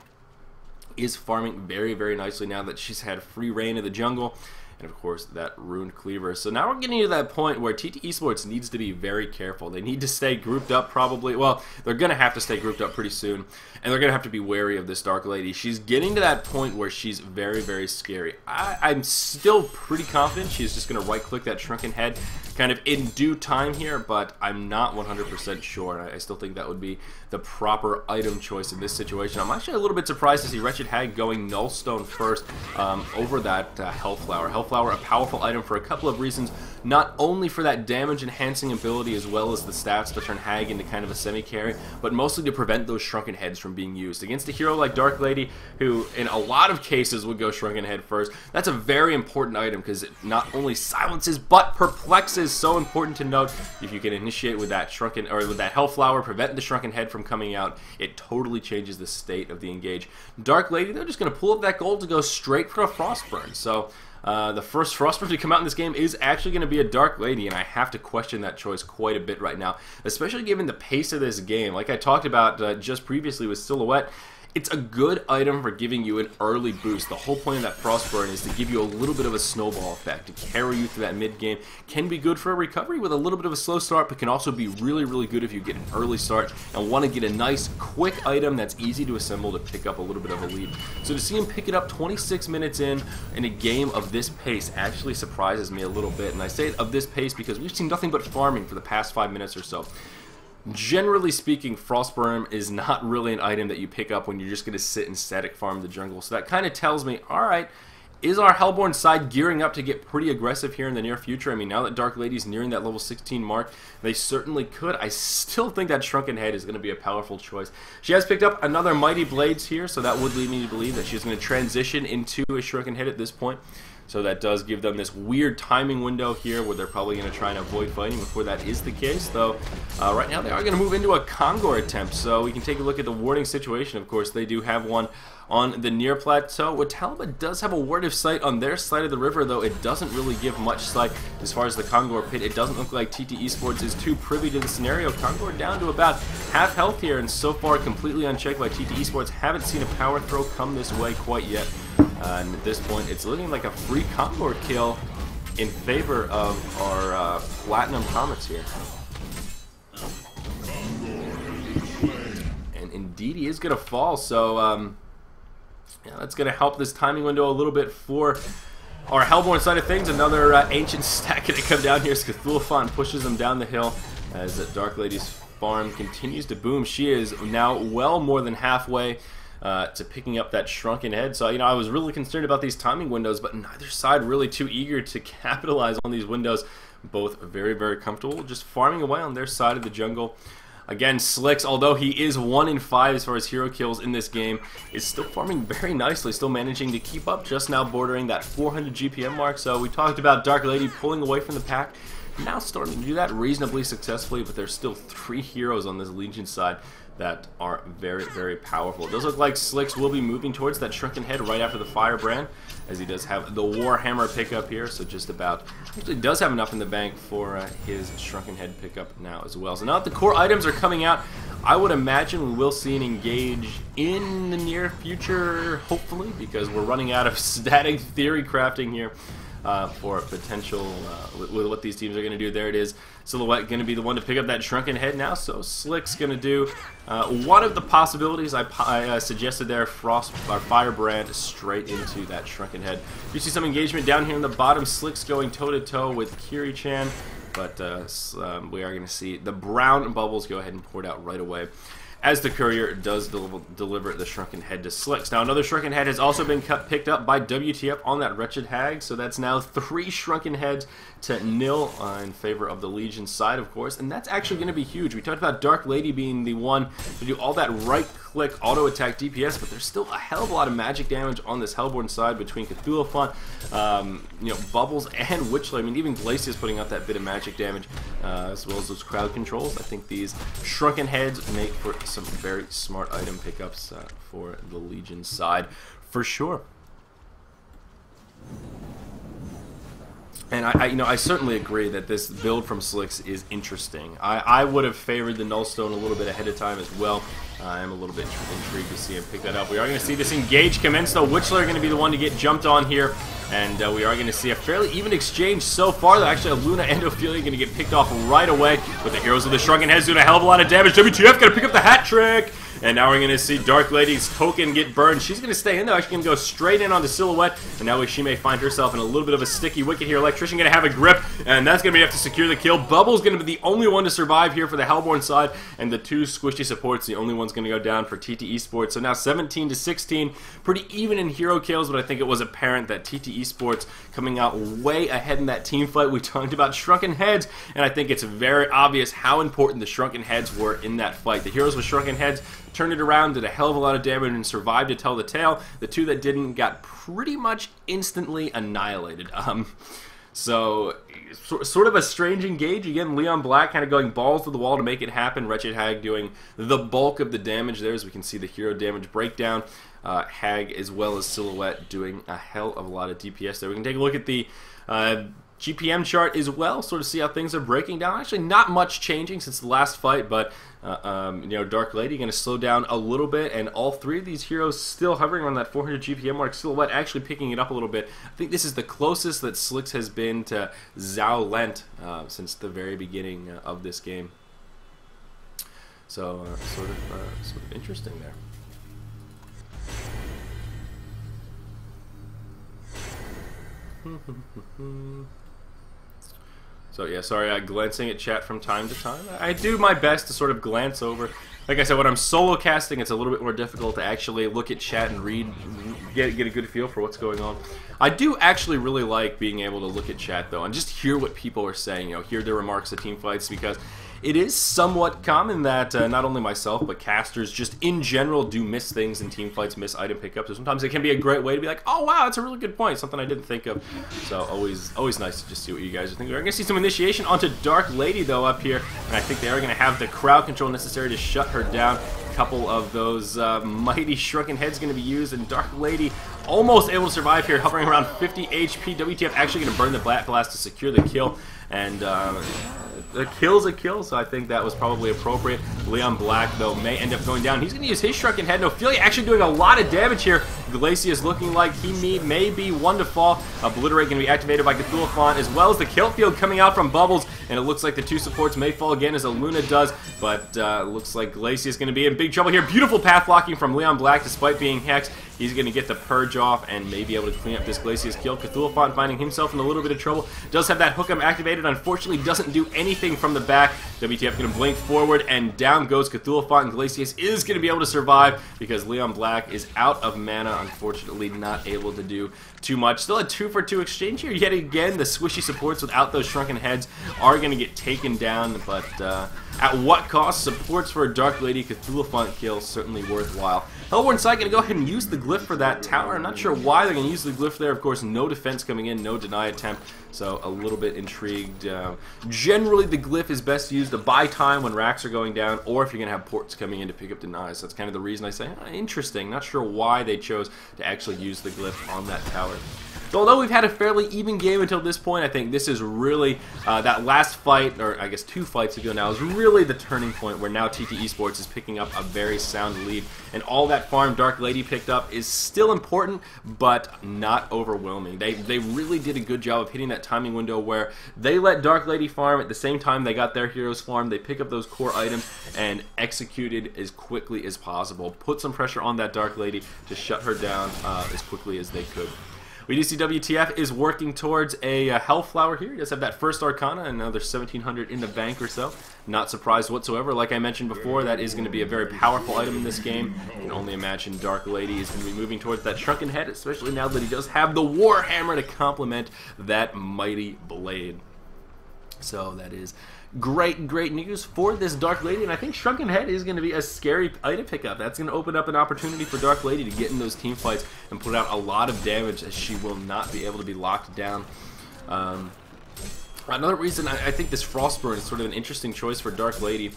is farming very, very nicely now that she's had free reign of the jungle. And of course that Runed Cleaver. So now we're getting to that point where TT Esports needs to be very careful. They need to stay grouped up probably. Well, they're going to have to stay grouped up pretty soon. And they're going to have to be wary of this Dark Lady. She's getting to that point where she's very, very scary. I'm still pretty confident she's just going to right click that Shrunken Head kind of in due time here, but I'm not 100% sure. And I still think that would be the proper item choice in this situation. I'm actually a little bit surprised to see Wretched Hag going Nullstone first over that Hellflower. Hellflower, a powerful item for a couple of reasons. Not only for that damage enhancing ability as well as the stats to turn Hag into kind of a semi-carry, but mostly to prevent those Shrunken Heads from being used. Against a hero like Dark Lady, who in a lot of cases would go Shrunken Head first, that's a very important item because it not only silences but perplexes. So important to note. If you can initiate with that Shrunken, or with that Hellflower, prevent the Shrunken Head from coming out, it totally changes the state of the engage. Dark Lady, they're just going to pull up that gold to go straight for a Frostburn. So the first Frostburn to come out in this game is actually going to be a Dark Lady, and I have to question that choice quite a bit right now, especially given the pace of this game. Like I talked about just previously with Silhouette, it's a good item for giving you an early boost. The whole point of that Frostburn is to give you a little bit of a snowball effect, to carry you through that mid-game. Can be good for a recovery with a little bit of a slow start, but can also be really, really good if you get an early start and want to get a nice, quick item that's easy to assemble to pick up a little bit of a lead. So to see him pick it up 26 minutes in a game of this pace actually surprises me a little bit. And I say of this pace because we've seen nothing but farming for the past 5 minutes or so. Generally speaking, Frostburn is not really an item that you pick up when you're just going to sit and static farm the jungle. So that kind of tells me, alright, is our Hellborn side gearing up to get pretty aggressive here in the near future? I mean, now that Dark Lady's nearing that level 16 mark, they certainly could. I still think that Shrunken Head is going to be a powerful choice. She has picked up another Mighty Blades here, so that would lead me to believe that she's going to transition into a Shrunken Head at this point. So that does give them this weird timing window here where they're probably going to try and avoid fighting before that is the case. Though right now they are going to move into a Kongor attempt. So we can take a look at the warding situation. Of course, they do have one on the near plateau. Watalba does have a ward of sight on their side of the river, though it doesn't really give much sight as far as the Kongor pit. It doesn't look like TT Esports is too privy to the scenario. Kongor down to about half health here, and so far completely unchecked by TT Esports. Haven't seen a power throw come this way quite yet. And at this point, it's looking like a free Kongor kill in favor of our Platinum Comets here. And indeed, he is going to fall. So, yeah, that's going to help this timing window a little bit for our Hellborn side of things. Another Ancient stack going to come down here. Cthulhuphant pushes them down the hill as Dark Lady's farm continues to boom. She is now well more than halfway to picking up that Shrunken Head. So, you know, I was really concerned about these timing windows, but neither side really too eager to capitalize on these windows. Both very, very comfortable, just farming away on their side of the jungle. Again, Slicks, although he is 1 in 5 as far as hero kills in this game, is still farming very nicely, still managing to keep up, just now bordering that 400 GPM mark. So we talked about Dark Lady pulling away from the pack, now starting to do that reasonably successfully, but there's still 3 heroes on this Legion side that are very, very powerful. It does look like Slicks will be moving towards that Shrunken Head right after the Firebrand, as he does have the Warhammer pickup here, so just about, actually does have enough in the bank for his Shrunken Head pickup now as well. So now that the core items are coming out, I would imagine we will see an engage in the near future, hopefully, because we're running out of static theory crafting here. For potential with what these teams are going to do. There it is. Silhouette going to be the one to pick up that Shrunken Head now. So Slick's going to do one of the possibilities I suggested there. Frost or Firebrand straight into that Shrunken Head. You see some engagement down here in the bottom. Slick's going toe to toe with Kiri-chan, but we are going to see the brown bubbles go ahead and pour it out right away, as the courier does deliver the Shrunken Head to Slicks. Now another Shrunken Head has also been picked up by WTF on that Wretched Hag, so that's now 3 Shrunken Heads to 0 in favor of the Legion side, of course, and that's actually going to be huge. We talked about Dark Lady being the one to do all that right-click auto-attack DPS, but there's still a hell of a lot of magic damage on this Hellborn side between Cthulhuphant, you know, Bubbles, and Witchler. I mean, even Glacius putting out that bit of magic damage, as well as those crowd controls. I think these Shrunken Heads make for some very smart item pickups for the Legion side, for sure. And I certainly agree that this build from Slicks is interesting. I would have favored the Nullstone a little bit ahead of time as well. I am a little bit intrigued to see him pick that up. We are going to see this engage commence, though. Witchler are going to be the one to get jumped on here. And we are going to see a fairly even exchange so far. Though actually, Luna and Ophelia going to get picked off right away. With the Heroes of the Shrunken Heads doing a hell of a lot of damage. WTF going to pick up the hat trick. And now we're going to see Dark Lady's token get burned. She's going to stay in, though. Actually going to go straight in onto Silhouette. And now she may find herself in a little bit of a sticky wicket here. Electrician going to have a grip. And that's going to be enough to secure the kill. Bubble's going to be the only one to survive here for the Hellborn side. And the two squishy supports, the only one's going to go down for TT Esports. So now 17-16. Pretty even in hero kills, but I think it was apparent that TT Esports coming out way ahead in that team fight. We talked about Shrunken Heads. And I think it's very obvious how important the Shrunken Heads were in that fight. The Heroes with Shrunken Heads turned it around, did a hell of a lot of damage, and survived to tell the tale. The two that didn't got pretty much instantly annihilated. So, sort of a strange engage. Again, Leon Black kind of going balls to the wall to make it happen. Wretched Hag doing the bulk of the damage there, as we can see the hero damage breakdown. Hag as well as Silhouette doing a hell of a lot of DPS there. We can take a look at the GPM chart as well, sort of see how things are breaking down. Actually, not much changing since the last fight, but Dark Lady going to slow down a little bit, and all three of these heroes still hovering on that 400 GPM mark. Silhouette actually picking it up a little bit. I think this is the closest that Slicks has been to Zhao Lent since the very beginning of this game. So sort of interesting there. So yeah, sorry, glancing at chat from time to time. I do my best to sort of glance over. Like I said, when I'm solo casting, it's a little bit more difficult to actually look at chat and read, get a good feel for what's going on. I do actually really like being able to look at chat though, and just hear what people are saying. Hear their remarks of team fights, because it is somewhat common that not only myself, but casters just in general do miss things in team fights, miss item pickups. So sometimes it can be a great way to be like, oh wow, that's a really good point, something I didn't think of. So always nice to just see what you guys are thinking. We're going to see some initiation onto Dark Lady though up here, and I think they are going to have the crowd control necessary to shut her down. A couple of those mighty Shrunken Heads going to be used, and Dark Lady almost able to survive here, hovering around 50 HP. WTF actually going to burn the Black Blast to secure the kill, and a kill's a kill, so I think that was probably appropriate. Leon Black, though, may end up going down. He's going to use his Shrunken Head. Ophelia actually doing a lot of damage here. Glacius looking like he may be one to fall. Obliterate going to be activated by Cthulhu, as well as the kill field coming out from Bubbles, and it looks like the two supports may fall again as Luna does, but looks like Glacius is going to be in big trouble here. Beautiful path blocking from Leon Black despite being hexed. He's going to get the Purge off and may be able to clean up this Glacius kill. Cthulhu finding himself in a little bit of trouble. Does have that Hook'em activated. Unfortunately, doesn't do anything from the back. WTF going to blink forward, and down goes Cthulhu, and Glacius is going to be able to survive because Leon Black is out of mana. Unfortunately, not able to do too much. Still a 2-for-2 exchange here. Yet again, the squishy supports without those Shrunken Heads are going to get taken down, but at what cost? Supports for a Dark Lady Cthulhu kill, certainly worthwhile. Hellborn side going to go ahead and use the glyph for that tower. I'm not sure why they're going to use the glyph there. Of course, no defense coming in, no deny attempt, so a little bit intrigued. Generally, the glyph is best used to buy time when racks are going down, or if you're going to have ports coming in to pick up denies. So that's kind of the reason I say, interesting. Not sure why they chose to actually use the glyph on that tower. So although we've had a fairly even game until this point, I think this is really, that last fight, or I guess 2 fights ago now, is really the turning point where now TT Esports is picking up a very sound lead. And all that farm Dark Lady picked up is still important, but not overwhelming. They really did a good job of hitting that timing window where they let Dark Lady farm at the same time they got their heroes farm. They pick up those core items and executed as quickly as possible. Put some pressure on that Dark Lady to shut her down as quickly as they could. We do see WTF is working towards a Hellflower here. He does have that first Arcana, and another 1,700 in the bank or so. Not surprised whatsoever. Like I mentioned before, that is going to be a very powerful item in this game. You can only imagine Dark Lady is going to be moving towards that Shrunken Head, especially now that he does have the Warhammer to complement that mighty blade. So that is great news for this Dark Lady, and I think Shrunken Head is going to be a scary item pickup. That's going to open up an opportunity for Dark Lady to get in those team fights and put out a lot of damage, as she will not be able to be locked down. Another reason I think this Frostburn is sort of an interesting choice for Dark Lady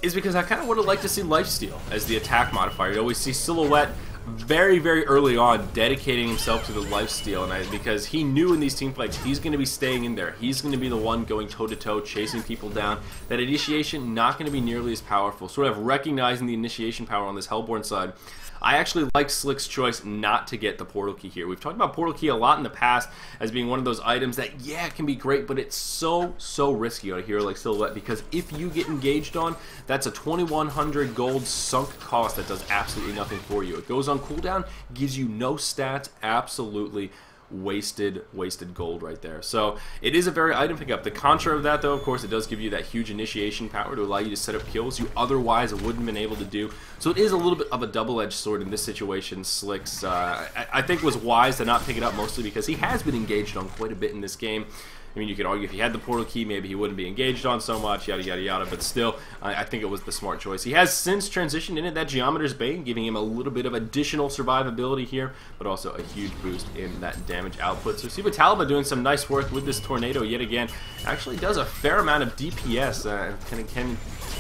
is because I kind of would have liked to see Lifesteal as the attack modifier. You always see Silhouette very, very early on dedicating himself to the lifesteal, and because he knew in these team fights he's going to be staying in there. He's going to be the one going toe-to-toe, chasing people down. That initiation not going to be nearly as powerful. Sort of recognizing the initiation power on this Hellborn side. I actually like Slick's choice not to get the portal key here. We've talked about portal key a lot in the past as being one of those items that, yeah, it can be great, but it's so risky on a hero like Silhouette, because if you get engaged on, that's a 2100 gold sunk cost that does absolutely nothing for you. It goes on cooldown, gives you no stats, absolutely wasted gold right there. So it is a very item pickup. The contra of that, though, of course, it does give you that huge initiation power to allow you to set up kills you otherwise wouldn't have been able to do. So it is a little bit of a double-edged sword in this situation. Slick's I think was wise to not pick it up, mostly because he has been engaged on quite a bit in this game. I mean, you could argue if he had the portal key, maybe he wouldn't be engaged on so much, yada, yada, yada, but still, I think it was the smart choice. He has since transitioned into that Geometer's Bane, giving him a little bit of additional survivability here, but also a huge boost in that damage output. So Siva Talba doing some nice work with this Tornado yet again. Actually does a fair amount of DPS,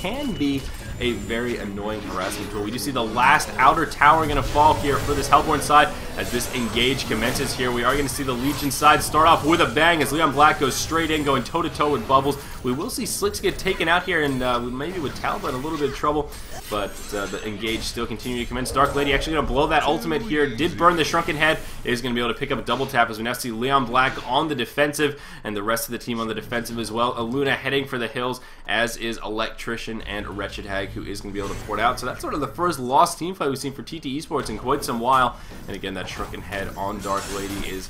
can be a very annoying harassment tool. We do see the last outer tower going to fall here for this Hellborn side as this engage commences here. We are going to see the Legion side start off with a bang as Leon Black goes straight in, going toe-to-toe with Bubbles. We will see Slicks get taken out here, and maybe with Talbot in a little bit of trouble, but the engage still continuing to commence. Dark Lady actually going to blow that ultimate here. Did burn the Shrunken Head. Is going to be able to pick up a double tap as we now see Leon Black on the defensive, and the rest of the team on the defensive as well. Aluna heading for the hills, as is Electrician and Wretched Hag, who is going to be able to port out. So that's sort of the first lost team fight we've seen for TT Esports in quite some while. And again, that Shrunken Head on Dark Lady is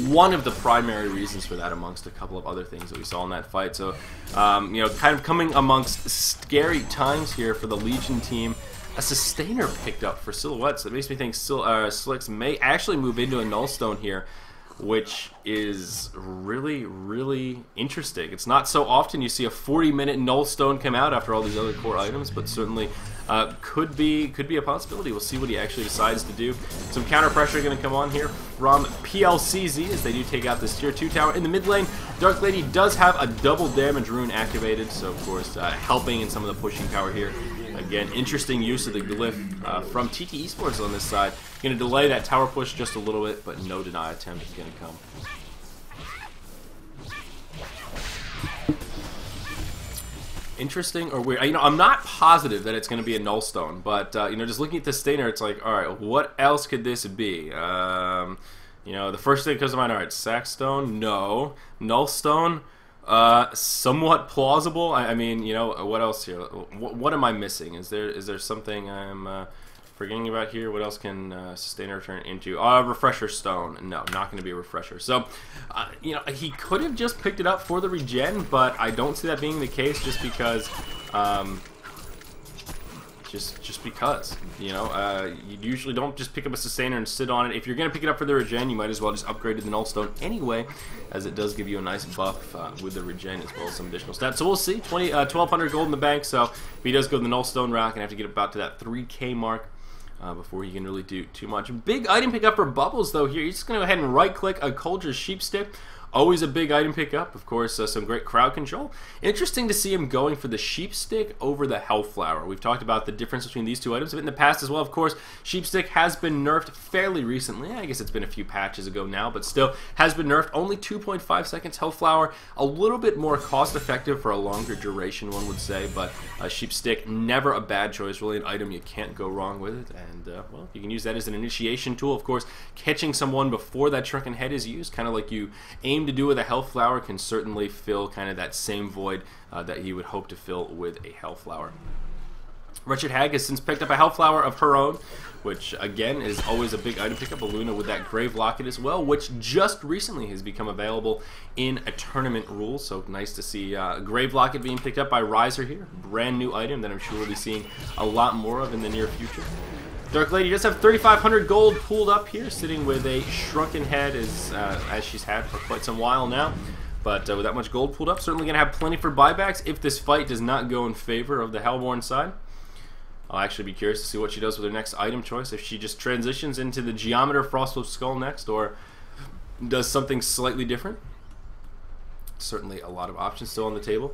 one of the primary reasons for that, amongst a couple of other things that we saw in that fight. So, you know, kind of coming amongst scary times here for the Legion team. A Sustainer picked up for Silhouette, so it makes me think Slicks may actually move into a Nullstone here, which is really interesting. It's not so often you see a 40-minute Nullstone come out after all these other core items, but certainly could be a possibility. We'll see what he actually decides to do. Some counter pressure going to come on here from pLcZ as they do take out this tier 2 tower in the mid lane. Dark Lady does have a double damage rune activated, so of course helping in some of the pushing power here. Again, interesting use of the glyph from TT Esports on this side. Going to delay that tower push just a little bit, but no deny attempt is going to come. Interesting or weird. You know, I'm not positive that it's going to be a Nullstone, but you know, just looking at the Stainer, it's like, all right, what else could this be? You know, the first thing that comes to mind, all right, Sackstone, no. Nullstone, somewhat plausible. I mean, you know, what else here? What am I missing? Is there something I'm forgetting about here? What else can Sustainer turn into? Refresher Stone. No, not going to be a Refresher. So, you know, he could have just picked it up for the regen, but I don't see that being the case just because, just because, you know, you usually don't just pick up a Sustainer and sit on it. If you're going to pick it up for the regen, you might as well just upgrade to the Nullstone anyway, as it does give you a nice buff with the regen as well as some additional stats. So we'll see. 1200 gold in the bank, so if he does go the Nullstone route, going to have to get about to that 3K mark before he can really do too much. Big item pickup for Bubbles, though, here. He's just going to go ahead and right-click a Culture's Sheepstick. Always a big item pickup. Of course, some great crowd control. Interesting to see him going for the Sheepstick over the Hellflower. We've talked about the difference between these two items in the past as well. Of course, Sheepstick has been nerfed fairly recently. I guess it's been a few patches ago now, but still has been nerfed. Only 2.5 seconds. Hellflower, a little bit more cost-effective for a longer duration, one would say, but Sheepstick, never a bad choice. Really an item you can't go wrong with it, and, well, you can use that as an initiation tool. Of course, catching someone before that Shrunken Head is used, kind of like you aim to do with a Hellflower, can certainly fill kind of that same void that you would hope to fill with a Hellflower. Wretched Hag has since picked up a Hellflower of her own, which again is always a big item pickup. Aluna with that Grave Locket as well, which just recently has become available in a tournament rule. So nice to see Grave Locket being picked up by Riser here. Brand new item that I'm sure we'll be seeing a lot more of in the near future. Dark Lady does have 3,500 gold pooled up here, sitting with a Shrunken Head as she's had for quite some while now. But with that much gold pooled up, certainly going to have plenty for buybacks if this fight does not go in favor of the Hellborn side. I'll actually be curious to see what she does with her next item choice, if she just transitions into the Geometer Frostwolf Skull next, or does something slightly different. Certainly a lot of options still on the table.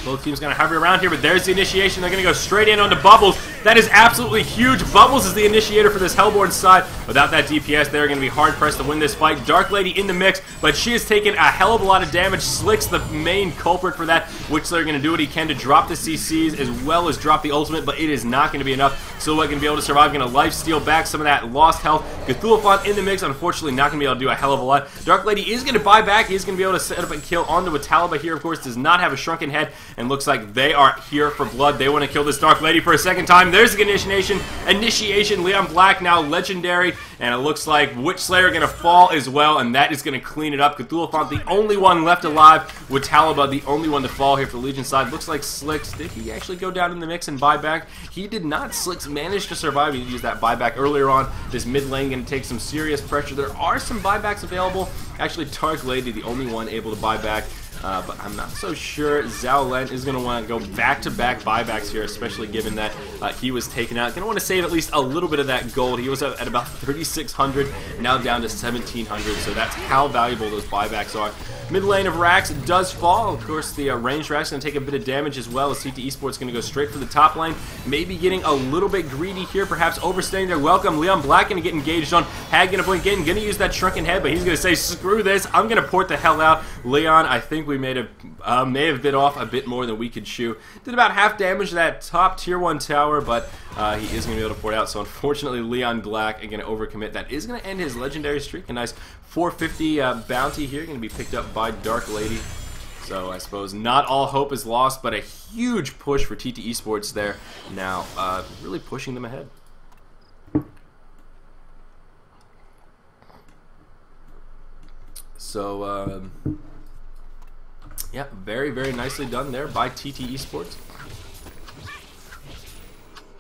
Both teams going to hover around here, but there's the initiation. They're going to go straight in onto Bubbles. That is absolutely huge. Bubbles is the initiator for this Hellborn side. Without that DPS, they're going to be hard-pressed to win this fight. Dark Lady in the mix, but she has taken a hell of a lot of damage. Slick's the main culprit for that, which they're going to do what he can to drop the CCs as well as drop the ultimate, but it is not going to be enough. Silhouette going to be able to survive. Going to lifesteal back some of that lost health. Cthulhuphant in the mix, unfortunately not going to be able to do a hell of a lot. Dark Lady is going to buy back. He's going to be able to set up a kill onto Italba here, of course, does not have a shrunken head, and looks like they are here for blood. They want to kill this Dark Lady for a second time. There's the initiation. Leon Black now legendary, and it looks like Witch Slayer going to fall as well, and that is going to clean it up. Cthulhuphant, the only one left alive, with Talaba the only one to fall here for the Legion side. Looks like Slicks, did he actually go down in the mix and buy back? He did not. Slicks managed to survive. He used that buyback earlier on. This mid lane going to take some serious pressure. There are some buybacks available. Actually, Dark Lady, the only one able to buy back. But I'm not so sure Zhao Len is going to want to go back-to-back buybacks here, especially given that he was taken out. Going to want to save at least a little bit of that gold. He was at about 3,600, now down to 1,700, so that's how valuable those buybacks are. Mid lane of Rax does fall. Of course, the ranged Rax going to take a bit of damage as well, as CT Esports going to go straight for the top lane. Maybe getting a little bit greedy here, perhaps overstaying their welcome. Leon Black going to get engaged on. Hag going to blink in, going to use that shrunken head, but he's going to say, screw this, I'm going to port the hell out. Leon, I think we may have bit off a bit more than we could chew. Did about half damage to that top tier 1 tower, but he is going to be able to port out. So unfortunately, Leon Black is going to overcommit. That is going to end his legendary streak. A nice 450 bounty here, going to be picked up by Dark Lady. So I suppose not all hope is lost, but a huge push for TT Esports there. Now, really pushing them ahead. So, yeah, very, very nicely done there by TT Esports.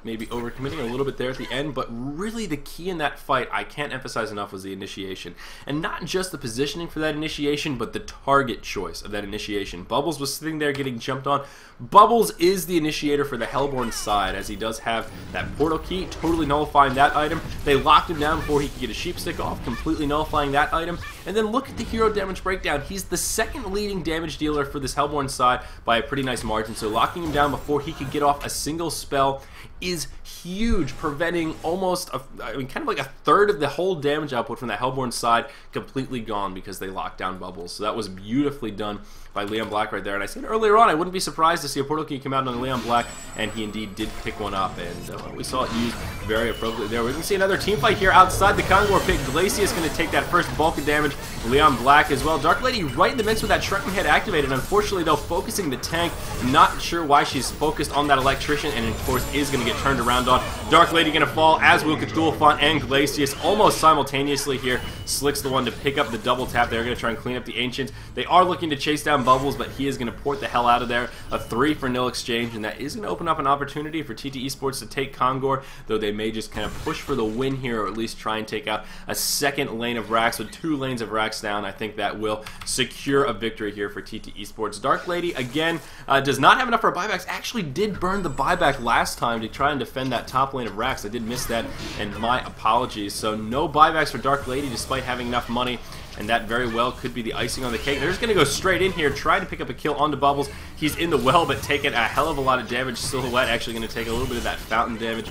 Maybe overcommitting a little bit there at the end, but really the key in that fight, I can't emphasize enough, was the initiation. And not just the positioning for that initiation, but the target choice of that initiation. Bubbles was sitting there getting jumped on. Bubbles is the initiator for the Hellborn side, as he does have that portal key, totally nullifying that item. They locked him down before he could get a sheep stick off, completely nullifying that item. And then look at the hero damage breakdown. He's the second leading damage dealer for this Hellborn side by a pretty nice margin. So locking him down before he could get off a single spell is huge, preventing almost, kind of like a third of the whole damage output from the Hellborn side completely gone because they locked down Bubbles. So that was beautifully done by Leon Black right there. And I said earlier on, I wouldn't be surprised to see a portal key come out on Leon Black, and he indeed did pick one up, and we saw it used very appropriately there. We're going to see another team fight here outside the Kongor pit. Glacier is going to take that first bulk of damage. Leon Black as well. Dark Lady right in the mix with that shrunken head activated. Unfortunately, though, focusing the tank. Not sure why she's focused on that electrician, and of course is going to get turned around on. Dark Lady going to fall, as will Cthulhuphant and Glacius almost simultaneously here. Slick's the one to pick up the double tap. They're going to try and clean up the Ancient. They are looking to chase down Bubbles, but he is going to port the hell out of there. A 3 for nil exchange, and that is going to open up an opportunity for TT Esports to take Kongor, though they may just kind of push for the win here, or at least try and take out a second lane of Rax with 2 lanes of Rax down. I think that will secure a victory here for TT Esports. Dark Lady, again, does not have enough for buybacks. Actually did burn the buyback last time to try and defend that top lane of Rax. I did miss that, and my apologies. So no buybacks for Dark Lady despite having enough money, and that very well could be the icing on the cake. They're just going to go straight in here, try to pick up a kill onto Bubbles. He's in the well, but taking a hell of a lot of damage. Silhouette actually going to take a little bit of that fountain damage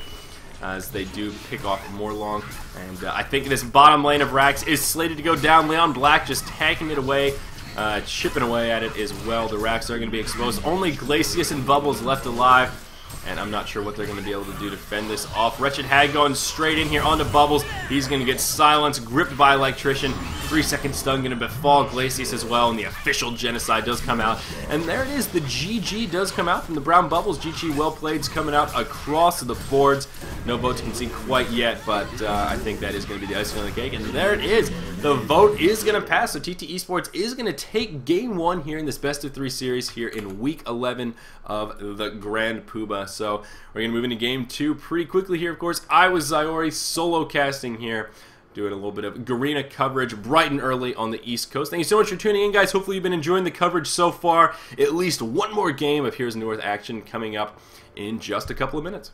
as they do pick off Morlong. And I think this bottom lane of Rax is slated to go down. Leon Black just tanking it away, chipping away at it as well. The Rax are going to be exposed. Only Glacius and Bubbles left alive, and I'm not sure what they're going to be able to do to fend this off. Wretched Hag going straight in here onto Bubbles. He's going to get silenced, gripped by Electrician. 3-second stun going to befall Glacius as well, and the official Genocide does come out. And there it is. The GG does come out from the Brown Bubbles. GG well played's coming out across the boards. No votes can see quite yet, but I think that is going to be the icing on the cake. And there it is. The vote is going to pass. So TT Esports is going to take Game 1 here in this Best of 3 series here in Week 11 of the Grand Poobah. So we're going to move into Game 2 pretty quickly here, of course. I was Zyori, solo casting here, doing a little bit of Garena coverage bright and early on the East Coast. Thank you so much for tuning in, guys. Hopefully you've been enjoying the coverage so far. At least one more game of Heroes of North action coming up in just a couple of minutes.